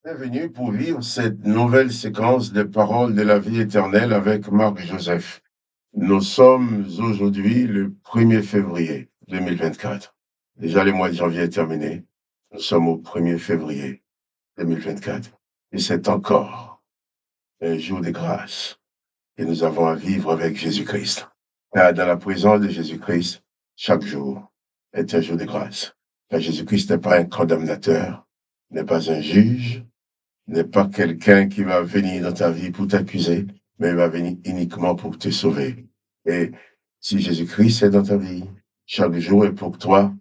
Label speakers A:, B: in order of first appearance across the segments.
A: Bienvenue pour vivre cette nouvelle séquence des paroles de la vie éternelle avec Marc Joseph. Nous sommes aujourd'hui le 1er février 2024. Déjà, le mois de janvier est terminé. Nous sommes au 1er février 2024. Et c'est encore un jour de grâce que nous avons à vivre avec Jésus-Christ. Car dans la présence de Jésus-Christ, chaque jour est un jour de grâce. Car Jésus-Christ n'est pas un condamnateur, n'est pas un juge, n'est pas quelqu'un qui va venir dans ta vie pour t'accuser, mais il va venir uniquement pour te sauver. Et si Jésus-Christ est dans ta vie, chaque jour est pour toi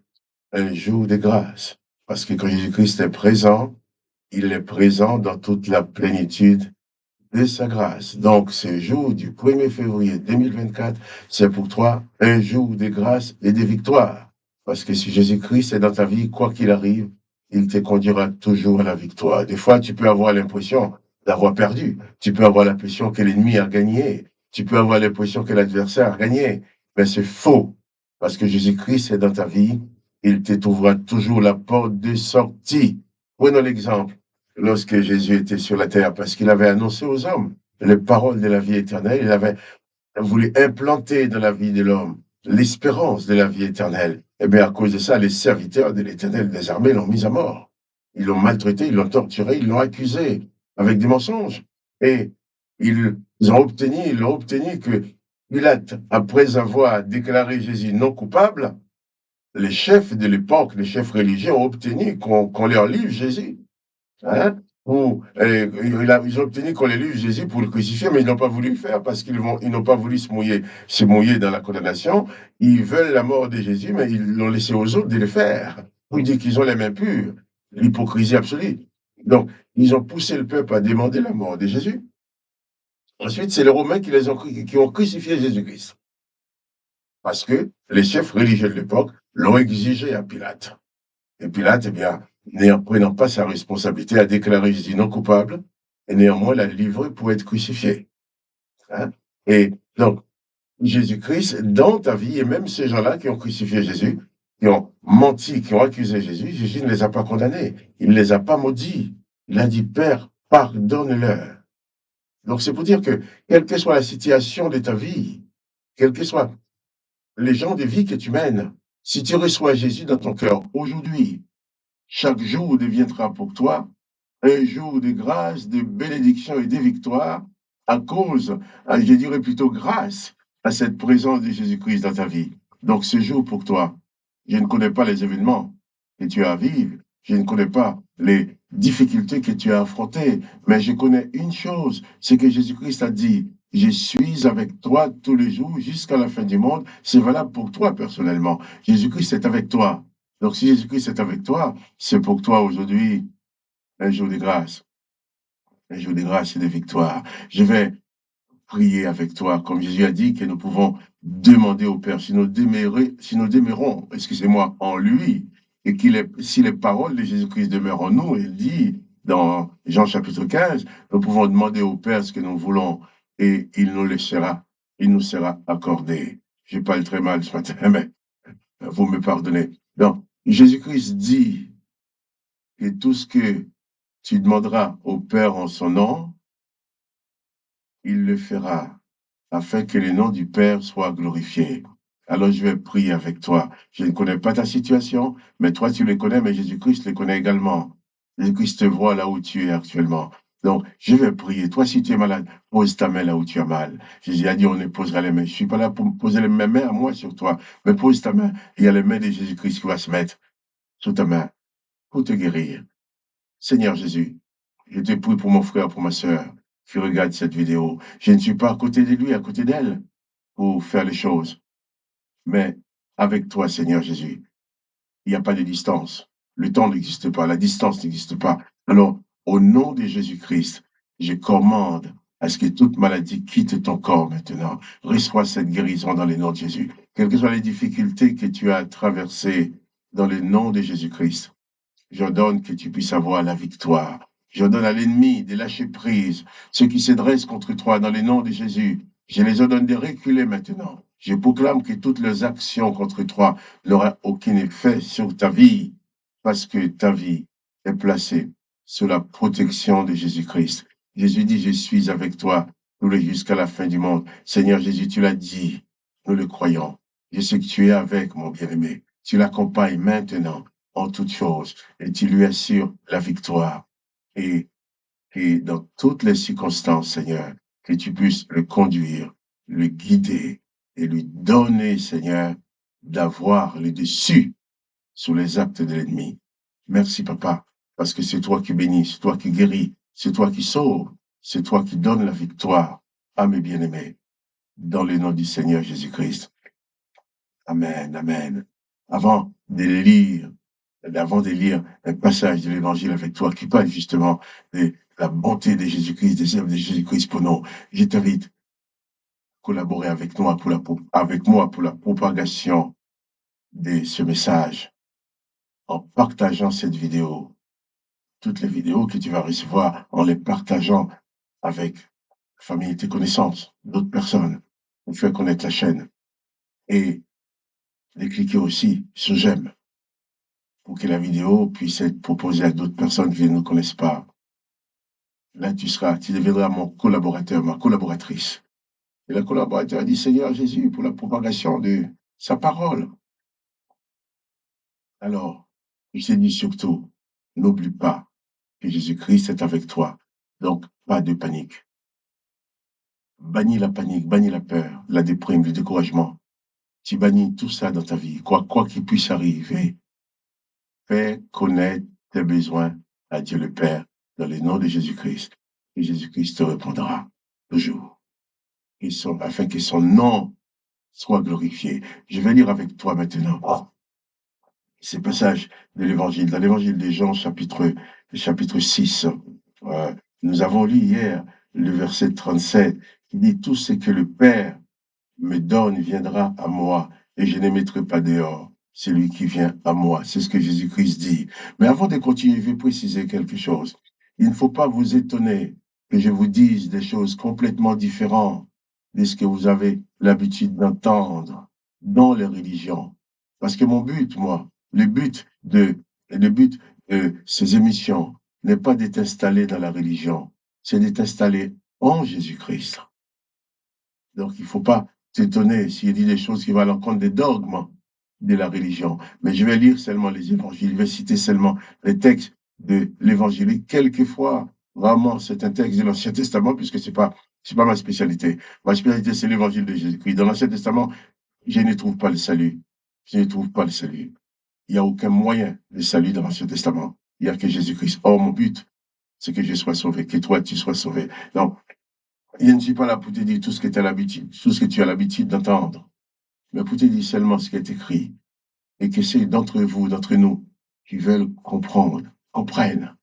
A: un jour de grâce. Parce que quand Jésus-Christ est présent, il est présent dans toute la plénitude de sa grâce. Donc, ce jour du 1er février 2024, c'est pour toi un jour de grâce et de victoire. Parce que si Jésus-Christ est dans ta vie, quoi qu'il arrive, il te conduira toujours à la victoire. Des fois, tu peux avoir l'impression d'avoir perdu. Tu peux avoir l'impression que l'ennemi a gagné. Tu peux avoir l'impression que l'adversaire a gagné. Mais c'est faux. Parce que Jésus-Christ est dans ta vie. Il te trouvera toujours la porte de sortie. Prenons l'exemple lorsque Jésus était sur la terre, parce qu'il avait annoncé aux hommes les paroles de la vie éternelle. Il avait voulu implanter dans la vie de l'homme l'espérance de la vie éternelle. Eh bien, à cause de ça, les serviteurs de l'Éternel des armées l'ont mis à mort. Ils l'ont maltraité, ils l'ont torturé, ils l'ont accusé avec des mensonges. Et ils l'ont obtenu que Pilate, après avoir déclaré Jésus non coupable, les chefs de l'époque, les chefs religieux ont obtenu qu'on leur livre Jésus. Hein? Ils ont obtenu qu'on les livre Jésus pour le crucifier, mais ils n'ont pas voulu le faire parce ils n'ont pas voulu se mouiller dans la condamnation. Ils veulent la mort de Jésus, mais ils l'ont laissé aux autres de le faire. Pour dire qu'ils ont les mains pures, l'hypocrisie absolue. Donc, ils ont poussé le peuple à demander la mort de Jésus. Ensuite, c'est les Romains qui ont crucifié Jésus-Christ. Parce que les chefs religieux de l'époque l'ont exigé à Pilate. Et Pilate, eh bien, n'ayant prenant pas sa responsabilité, a déclaré Jésus non coupable et néanmoins l'a livré pour être crucifié. Hein? Et donc, Jésus-Christ, dans ta vie, et même ces gens-là qui ont crucifié Jésus, qui ont menti, qui ont accusé Jésus, Jésus ne les a pas condamnés. Il ne les a pas maudits. Il a dit, Père, pardonne-leur. Donc, c'est pour dire que, quelle que soit la situation de ta vie, quels que soient les gens de vie que tu mènes, si tu reçois Jésus dans ton cœur aujourd'hui, chaque jour deviendra pour toi un jour de grâce, de bénédiction et de victoire à cause, je dirais plutôt grâce à cette présence de Jésus-Christ dans ta vie. Donc ce jour pour toi, je ne connais pas les événements que tu as à vivre, je ne connais pas les difficultés que tu as affrontées, mais je connais une chose, c'est que Jésus-Christ a dit, je suis avec toi tous les jours jusqu'à la fin du monde. C'est valable pour toi personnellement. Jésus-Christ est avec toi. Donc si Jésus-Christ est avec toi, c'est pour toi aujourd'hui un jour de grâce, un jour de grâce et de victoire. Je vais prier avec toi, comme Jésus a dit que nous pouvons demander au Père, si nous demeurons, excusez-moi, en lui, et si les paroles de Jésus-Christ demeurent en nous, il dit dans Jean chapitre 15, nous pouvons demander au Père ce que nous voulons et il nous sera accordé. Je parle très mal ce matin, mais vous me pardonnez. Donc, Jésus-Christ dit que tout ce que tu demanderas au Père en son nom, il le fera, afin que le nom du Père soit glorifié. Alors je vais prier avec toi. Je ne connais pas ta situation, mais toi tu le connais, mais Jésus-Christ le connaît également. Jésus-Christ te voit là où tu es actuellement. Donc, je vais prier. Toi, si tu es malade, pose ta main là où tu as mal. Jésus a dit, on ne posera les mains. Je ne suis pas là pour me poser les mains à moi sur toi, mais pose ta main. Il y a les mains de Jésus-Christ qui va se mettre sous ta main pour te guérir. Seigneur Jésus, je te prie pour mon frère, pour ma sœur qui regarde cette vidéo. Je ne suis pas à côté de lui, à côté d'elle, pour faire les choses. Mais avec toi, Seigneur Jésus, il n'y a pas de distance. Le temps n'existe pas, la distance n'existe pas. Alors, au nom de Jésus-Christ, je commande à ce que toute maladie quitte ton corps maintenant. Reçois cette guérison dans le nom de Jésus. Quelles que soient les difficultés que tu as traversées dans le nom de Jésus-Christ, j'ordonne que tu puisses avoir la victoire. J'ordonne à l'ennemi de lâcher prise. Ceux qui se dressent contre toi dans le nom de Jésus, je les ordonne de reculer maintenant. Je proclame que toutes leurs actions contre toi n'auront aucun effet sur ta vie, parce que ta vie est placée sous la protection de Jésus-Christ. Jésus dit, je suis avec toi jusqu'à la fin du monde. Seigneur Jésus, tu l'as dit, nous le croyons. Je sais que tu es avec mon bien-aimé. Tu l'accompagnes maintenant en toutes choses et tu lui assures la victoire. Et dans toutes les circonstances, Seigneur, que tu puisses le conduire, le guider et lui donner, Seigneur, d'avoir le dessus sous les actes de l'ennemi. Merci, Papa, parce que c'est toi qui bénis, c'est toi qui guéris, c'est toi qui sauves, c'est toi qui donnes la victoire à mes bien-aimés. Dans le nom du Seigneur Jésus-Christ. Amen, amen. Avant de lire un passage de l'Évangile avec toi qui parle justement de la bonté de Jésus-Christ, des œuvres de Jésus-Christ pour nous, je t'invite à collaborer avec moi pour la propagation de ce message en partageant cette vidéo. Toutes les vidéos que tu vas recevoir, en les partageant avec la famille, tes connaissances, d'autres personnes, pour faire connaître la chaîne. Et de cliquer aussi sur j'aime pour que la vidéo puisse être proposée à d'autres personnes qui ne nous connaissent pas. Là, tu deviendras mon collaborateur, ma collaboratrice. Et la collaborateur dit, Seigneur Jésus, pour la propagation de sa parole. Alors, je t'ai dit surtout, n'oublie pas que Jésus-Christ est avec toi. Donc, pas de panique. Bannis la panique, bannis la peur, la déprime, le découragement. Tu bannis tout ça dans ta vie, quoi qu'il puisse arriver. Fais connaître tes besoins à Dieu le Père dans le nom de Jésus-Christ. Et Jésus-Christ te répondra toujours. Afin que son nom soit glorifié. Je vais lire avec toi maintenant ces passages de l'Évangile. Dans l'Évangile de Jean, chapitre 6, nous avons lu hier le verset 37 qui dit « Tout ce que le Père me donne viendra à moi et je ne mettrai pas dehors celui qui vient à moi. » C'est ce que Jésus-Christ dit. Mais avant de continuer, je vais préciser quelque chose. Il ne faut pas vous étonner que je vous dise des choses complètement différentes de ce que vous avez l'habitude d'entendre dans les religions. Parce que mon but, le but de ces émissions n'est pas de t'installer dans la religion, c'est de t'installer en Jésus-Christ. Donc, il ne faut pas t'étonner s'il dit des choses qui vont à l'encontre des dogmes de la religion. Mais je vais lire seulement les évangiles, je vais citer seulement les textes de l'évangile. Quelquefois, vraiment, c'est un texte de l'Ancien Testament, puisque c'est pas ma spécialité. Ma spécialité, c'est l'évangile de Jésus-Christ. Dans l'Ancien Testament, je ne trouve pas le salut. Je ne trouve pas le salut. Il n'y a aucun moyen de salut dans l'Ancien Testament. Il n'y a que Jésus-Christ. Or, mon but, c'est que je sois sauvé, que toi, tu sois sauvé. Donc, je ne suis pas là pour te dire tout ce que tu as l'habitude d'entendre, mais pour te dire seulement ce qui est écrit. Et que ceux d'entre vous, d'entre nous, qui veulent comprendre, comprennent,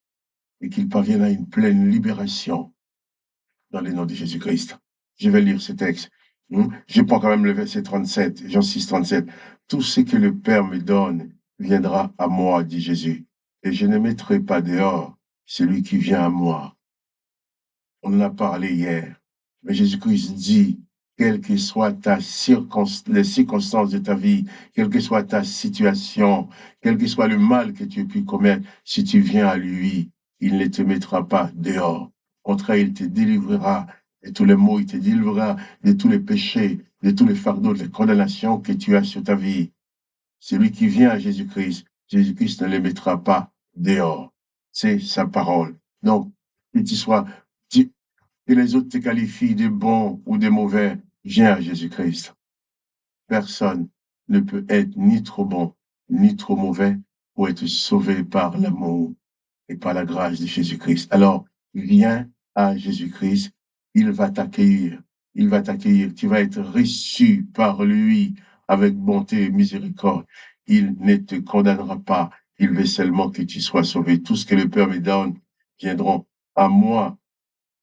A: et qu'ils parviennent à une pleine libération dans le nom de Jésus-Christ. Je vais lire ce texte. Je prends quand même le verset 37, Jean 6, 37. Tout ce que le Père me donne viendra à moi, dit Jésus, et je ne mettrai pas dehors celui qui vient à moi. On en a parlé hier, mais Jésus-Christ dit, quelles que soient les circonstances de ta vie, quelle que soit ta situation, quel que soit le mal que tu aies pu commettre, si tu viens à lui, il ne te mettra pas dehors. Au contraire, il te délivrera de tous les maux, il te délivrera de tous les péchés, de tous les fardeaux, de les condamnations que tu as sur ta vie. Celui qui vient à Jésus-Christ, Jésus-Christ ne le mettra pas dehors. C'est sa parole. Donc, que tu sois, que les autres te qualifient de bon ou de mauvais, viens à Jésus-Christ. Personne ne peut être ni trop bon, ni trop mauvais pour être sauvé par l'amour et par la grâce de Jésus-Christ. Alors, viens à Jésus-Christ, il va t'accueillir, tu vas être reçu par lui avec bonté et miséricorde. Il ne te condamnera pas, il veut seulement que tu sois sauvé. Tout ce que le Père me donne viendront à moi,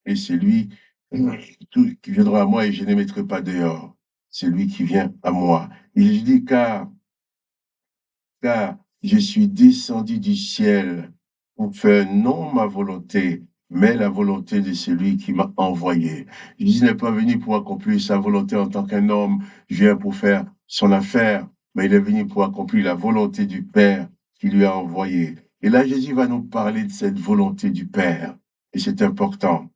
A: et c'est lui qui viendra à moi et je ne mettrai pas dehors. C'est lui qui vient à moi. Et je dis, car je suis descendu du ciel pour faire non ma volonté, mais la volonté de celui qui m'a envoyé. Jésus n'est pas venu pour accomplir sa volonté en tant qu'un homme, il vient pour faire son affaire, mais il est venu pour accomplir la volonté du Père qui lui a envoyé. Et là, Jésus va nous parler de cette volonté du Père. Et c'est important.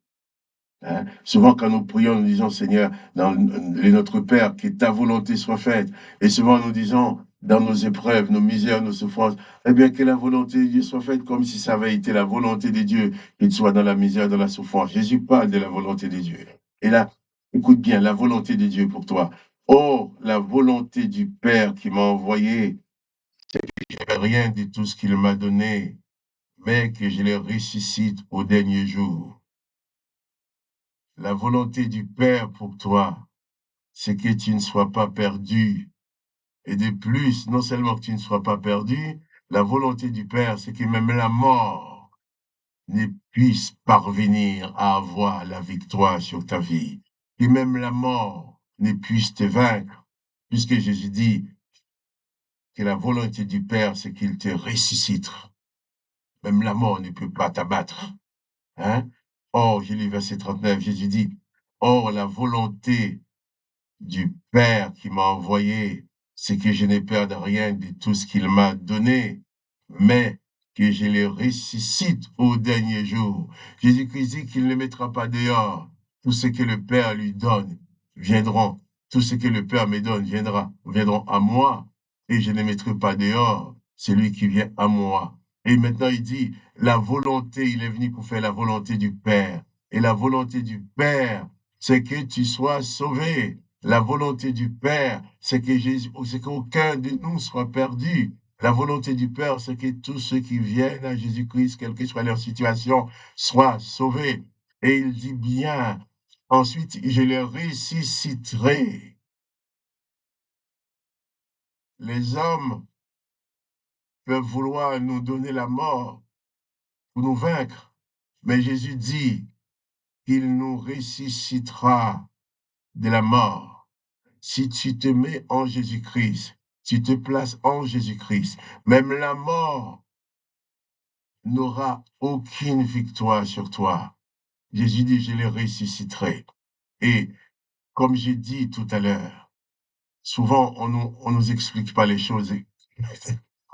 A: Hein. Souvent, quand nous prions, nous disons, Seigneur, dans notre Père, que ta volonté soit faite. Et souvent, nous disons, dans nos épreuves, nos misères, nos souffrances, eh bien, que la volonté de Dieu soit faite comme si ça avait été la volonté de Dieu, qu'il soit dans la misère, dans la souffrance. Jésus parle de la volonté de Dieu. Et là, écoute bien, la volonté de Dieu pour toi. Oh, la volonté du Père qui m'a envoyé, je n'ai rien de tout ce qu'il m'a donné, mais que je les ressuscite au dernier jour. La volonté du Père pour toi, c'est que tu ne sois pas perdu. Et de plus, non seulement que tu ne sois pas perdu, la volonté du Père, c'est que même la mort ne puisse parvenir à avoir la victoire sur ta vie. Que même la mort ne puisse te vaincre, puisque Jésus dit que la volonté du Père, c'est qu'il te ressuscite. Même la mort ne peut pas t'abattre. Hein? Or, je lis verset 39, Jésus dit, or la volonté du Père qui m'a envoyé, c'est que je n'ai peur de rien de tout ce qu'il m'a donné, mais que je les ressuscite au dernier jour. Jésus-Christ dit qu'il ne mettra pas dehors tout ce que le Père lui donne, viendront. Tout ce que le Père me donne viendront à moi, et je ne mettrai pas dehors celui qui vient à moi. Et maintenant, il dit, la volonté, il est venu pour faire la volonté du Père. Et la volonté du Père, c'est que tu sois sauvé. La volonté du Père, c'est que Jésus, c'est qu'aucun de nous soit perdu. La volonté du Père, c'est que tous ceux qui viennent à Jésus-Christ, quelle que soit leur situation, soient sauvés. Et il dit bien, ensuite, je les ressusciterai. Les hommes peuvent vouloir nous donner la mort pour nous vaincre, mais Jésus dit qu'il nous ressuscitera de la mort. Si tu te mets en Jésus-Christ, tu te places en Jésus-Christ, même la mort n'aura aucune victoire sur toi. Jésus dit, je les ressusciterai. Et comme j'ai dit tout à l'heure, souvent on nous explique pas les choses.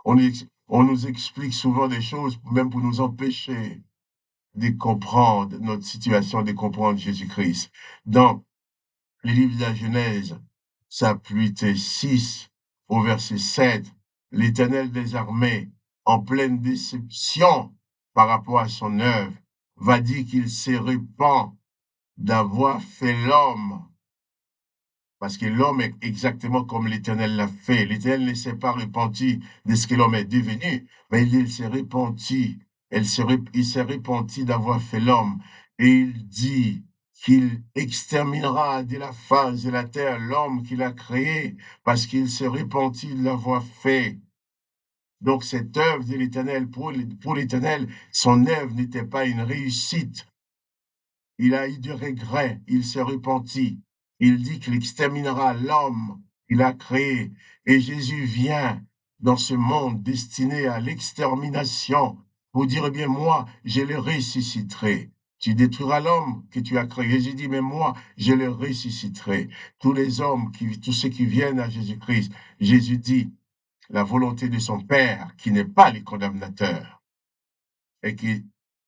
A: On nous explique souvent des choses, même pour nous empêcher de comprendre notre situation, de comprendre Jésus-Christ. Dans le livre de la Genèse, chapitre 6, au verset 7, l'Éternel des armées, en pleine déception par rapport à son œuvre, va dire qu'il se répand d'avoir fait l'homme, parce que l'homme est exactement comme l'Éternel l'a fait. L'Éternel ne s'est pas repenti de ce que l'homme est devenu, mais il s'est repenti. Il s'est repenti d'avoir fait l'homme. Et il dit qu'il exterminera de la face de la terre l'homme qu'il a créé, parce qu'il s'est repenti de l'avoir fait. Donc cette œuvre de l'Éternel, pour l'Éternel, son œuvre n'était pas une réussite. Il a eu du regret, il s'est repenti. Il dit qu'il exterminera l'homme qu'il a créé. Et Jésus vient dans ce monde destiné à l'extermination pour dire, eh bien, moi, je le ressusciterai. Tu détruiras l'homme que tu as créé. Jésus dit, mais moi, je le ressusciterai. Tous les hommes, tous ceux qui viennent à Jésus-Christ, Jésus dit, la volonté de son Père, qui n'est pas le condamnateur, et que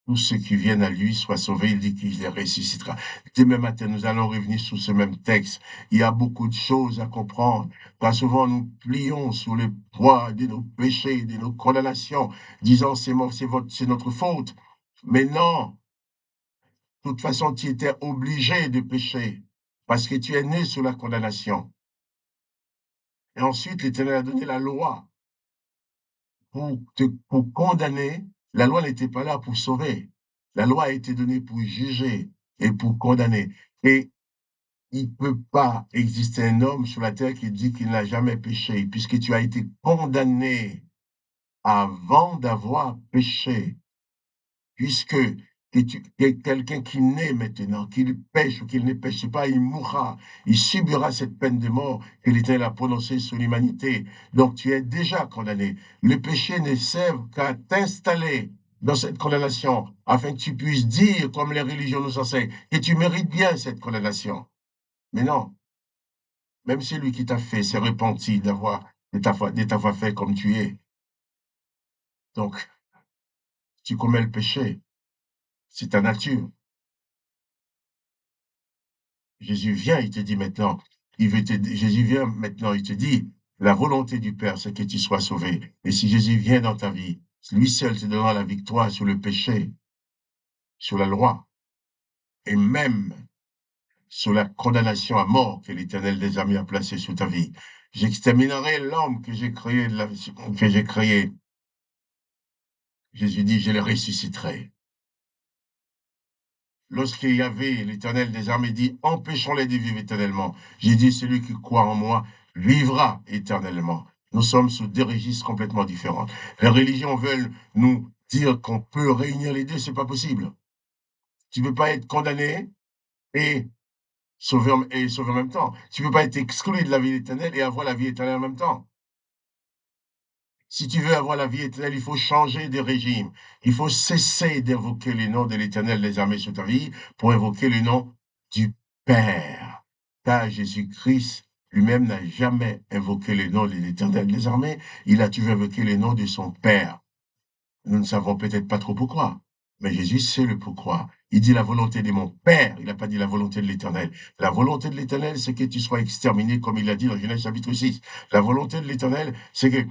A: tous ceux qui viennent à lui soient sauvés, il dit qu'il les ressuscitera. Demain matin, nous allons revenir sur ce même texte. Il y a beaucoup de choses à comprendre, car souvent nous plions sous le poids de nos péchés, de nos condamnations, disant c'est notre faute. Mais non, de toute façon, tu étais obligé de pécher, parce que tu es né sous la condamnation. Et ensuite, l'Éternel a donné la loi pour condamner. La loi n'était pas là pour sauver. La loi a été donnée pour juger et pour condamner. Et il ne peut pas exister un homme sur la terre qui dit qu'il n'a jamais péché, puisque tu as été condamné avant d'avoir péché. Puisque quelqu'un qui naît maintenant, qu'il pêche ou qu'il ne pêche pas, il mourra, il subira cette peine de mort que l'Éternel a prononcée sur l'humanité. Donc tu es déjà condamné. Le péché ne sert qu'à t'installer dans cette condamnation, afin que tu puisses dire, comme les religions nous enseignent, que tu mérites bien cette condamnation. Mais non, même celui qui t'a fait s'est repenti de t'avoir fait comme tu es. Donc, Tu commets le péché. C'est ta nature. Jésus vient, il te dit maintenant, Jésus vient maintenant, il te dit, la volonté du Père, c'est que tu sois sauvé. Et si Jésus vient dans ta vie, lui seul te donnera la victoire sur le péché, sur la loi, et même sur la condamnation à mort que l'Éternel des armées a placée sur ta vie. J'exterminerai l'homme que j'ai créé, que j'ai créé. Jésus dit, je le ressusciterai. Lorsqu'il y avait l'Éternel des armées dit, empêchons-les de vivre éternellement. J'ai dit, celui qui croit en moi vivra éternellement. Nous sommes sous deux registres complètement différents. Les religions veulent nous dire qu'on peut réunir les deux, c'est pas possible. Tu ne peux pas être condamné et sauvé en même temps. Tu ne peux pas être exclu de la vie éternelle et avoir la vie éternelle en même temps. Si tu veux avoir la vie éternelle, il faut changer de régime. Il faut cesser d'invoquer le nom de l'Éternel des armées sur ta vie pour invoquer le nom du Père. Car Jésus-Christ lui-même n'a jamais invoqué le nom de l'Éternel des armées. Il a toujours invoqué le nom de son Père. Nous ne savons peut-être pas trop pourquoi, mais Jésus sait le pourquoi. Il dit la volonté de mon Père, il n'a pas dit la volonté de l'Éternel. La volonté de l'Éternel, c'est que tu sois exterminé, comme il l'a dit dans Genèse chapitre 6. La volonté de l'Éternel, c'est que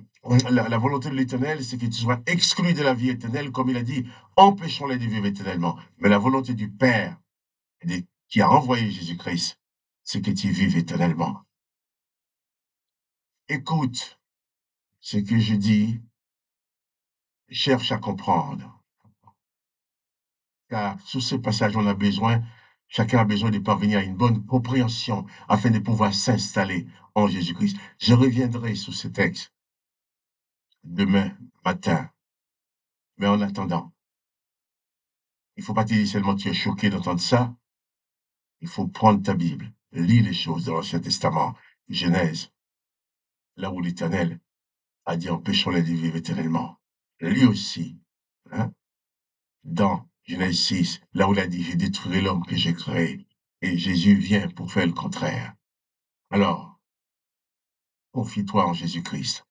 A: la volonté de l'Éternel, c'est que tu sois exclu de la vie éternelle, comme il a dit, empêchons-les de vivre éternellement. Mais la volonté du Père, qui a envoyé Jésus-Christ, c'est que tu vives éternellement. Écoute ce que je dis, cherche à comprendre. Car sous ce passage, chacun a besoin de parvenir à une bonne compréhension afin de pouvoir s'installer en Jésus-Christ. Je reviendrai sur ce texte demain matin. Mais en attendant, il ne faut pas te dire seulement tu es choqué d'entendre ça. Il faut prendre ta Bible, lire les choses de l'Ancien Testament, Genèse, là où l'Éternel a dit empêchons-les de vivre éternellement. Lui aussi, hein, dans Genèse 6, là où il a dit je détruirai l'homme que j'ai créé. Et Jésus vient pour faire le contraire. Alors, confie-toi en Jésus-Christ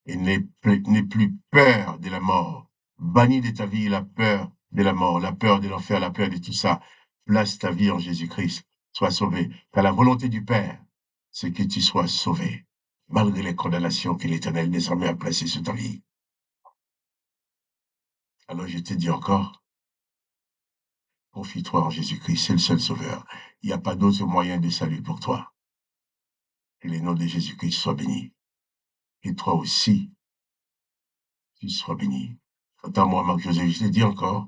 A: et n'aie plus peur de la mort. Bannis de ta vie la peur de la mort, la peur de l'enfer, la peur de tout ça. Place ta vie en Jésus-Christ. Sois sauvé. Car la volonté du Père, c'est que tu sois sauvé, malgré les condamnations que l'Éternel désormais a placées sur ta vie. Alors je te dis encore, confie-toi en Jésus-Christ, c'est le seul sauveur. Il n'y a pas d'autre moyen de salut pour toi. Que le nom de Jésus-Christ soit béni. Et toi aussi, tu sois béni. Quant à moi, Marc-Joseph, je te dis encore,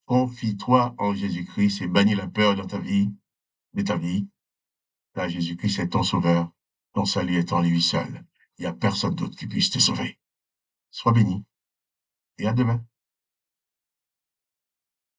A: confie-toi en Jésus-Christ et bannis la peur dans ta vie, de ta vie, car Jésus-Christ est ton sauveur, ton salut est en lui seul. Il n'y a personne d'autre qui puisse te sauver. Sois béni et à demain.